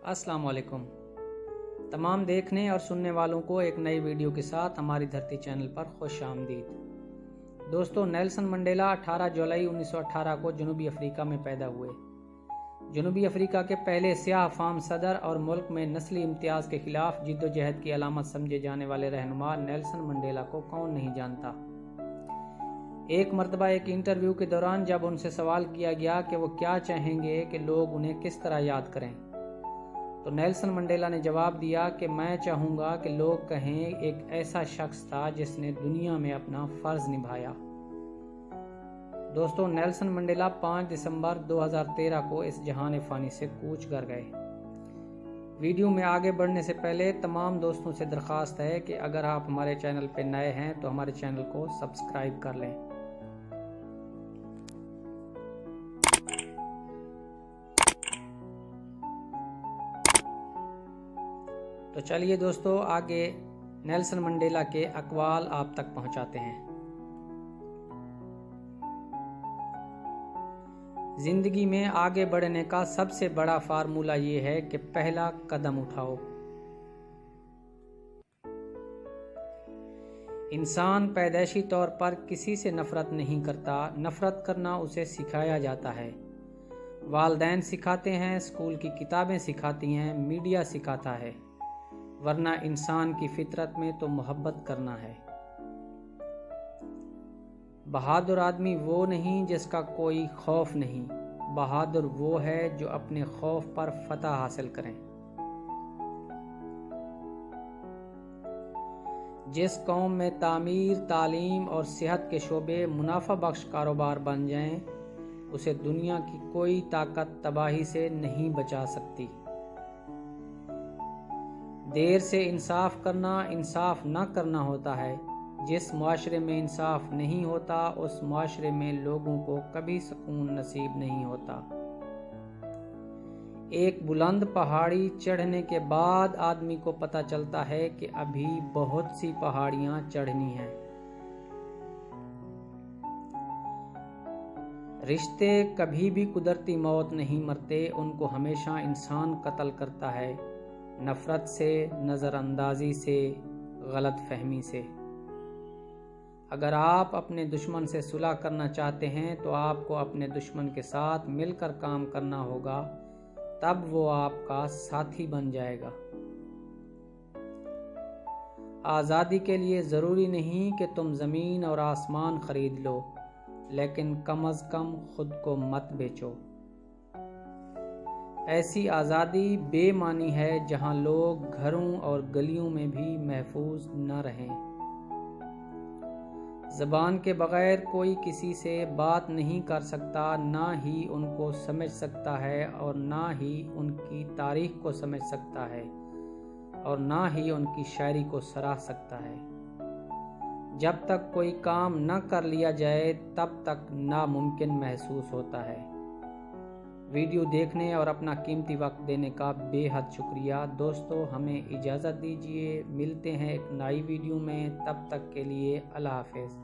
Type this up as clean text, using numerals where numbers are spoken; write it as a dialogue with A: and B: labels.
A: अस्सलाम वालेकुम। तमाम देखने और सुनने वालों को एक नई वीडियो के साथ हमारी धरती चैनल पर खुश आमदीद। दोस्तों, नेल्सन मंडेला 18 जुलाई 1918 को जनूबी अफ्रीका में पैदा हुए। जनूबी अफ्रीका के पहले स्याह फाम सदर और मुल्क में नस्ली इम्तियाज़ के खिलाफ जिद्दोजहद की अलामत समझे जाने वाले रहनुमा नेल्सन मंडेला को कौन नहीं जानता। एक मरतबा एक इंटरव्यू के दौरान जब उनसे सवाल किया गया कि वो क्या चाहेंगे कि लोग उन्हें किस तरह याद करें, तो नेल्सन मंडेला ने जवाब दिया कि मैं चाहूँगा कि लोग कहें एक ऐसा शख्स था जिसने दुनिया में अपना फ़र्ज़ निभाया। दोस्तों, नेल्सन मंडेला 5 दिसंबर 2013 को इस जहान फ़ानी से कूच कर गए। वीडियो में आगे बढ़ने से पहले तमाम दोस्तों से दरख्वास्त है कि अगर आप हमारे चैनल पर नए हैं तो हमारे चैनल को सब्सक्राइब कर लें। तो चलिए दोस्तों, आगे नेल्सन मंडेला के अक़वाल आप तक पहुंचाते हैं। जिंदगी में आगे बढ़ने का सबसे बड़ा फार्मूला ये है कि पहला कदम उठाओ। इंसान पैदाइशी तौर पर किसी से नफरत नहीं करता, नफरत करना उसे सिखाया जाता है। वालिदैन सिखाते हैं, स्कूल की किताबें सिखाती हैं, मीडिया सिखाता है, वरना इंसान की फितरत में तो मोहब्बत करना है। बहादुर आदमी वो नहीं जिसका कोई खौफ नहीं, बहादुर वो है जो अपने खौफ पर फतह हासिल करें। जिस कौम में तामीर, तालीम और सेहत के शोबे मुनाफा बख्श कारोबार बन जाएं, उसे दुनिया की कोई ताकत तबाही से नहीं बचा सकती। देर से इंसाफ करना इंसाफ न करना होता है। जिस मुआशरे में इंसाफ नहीं होता उस मुआशरे में लोगों को कभी सुकून नसीब नहीं होता। एक बुलंद पहाड़ी चढ़ने के बाद आदमी को पता चलता है कि अभी बहुत सी पहाड़ियां चढ़नी हैं। रिश्ते कभी भी कुदरती मौत नहीं मरते, उनको हमेशा इंसान कत्ल करता है, नफरत से, नज़रअंदाजी से, गलत फहमी से। अगर आप अपने दुश्मन से सुलह करना चाहते हैं तो आपको अपने दुश्मन के साथ मिलकर काम करना होगा, तब वो आपका साथी बन जाएगा। आज़ादी के लिए ज़रूरी नहीं कि तुम ज़मीन और आसमान खरीद लो, लेकिन कम अज़ कम खुद को मत बेचो। ऐसी आज़ादी बेमानी है जहां लोग घरों और गलियों में भी महफूज न रहें। ज़बान के बगैर कोई किसी से बात नहीं कर सकता, ना ही उनको समझ सकता है और ना ही उनकी तारीख को समझ सकता है और ना ही उनकी शायरी को सराह सकता है। जब तक कोई काम न कर लिया जाए तब तक नामुमकिन महसूस होता है। वीडियो देखने और अपना कीमती वक्त देने का बेहद शुक्रिया। दोस्तों, हमें इजाज़त दीजिए, मिलते हैं एक नई वीडियो में। तब तक के लिए अल्लाह हाफ़िज़।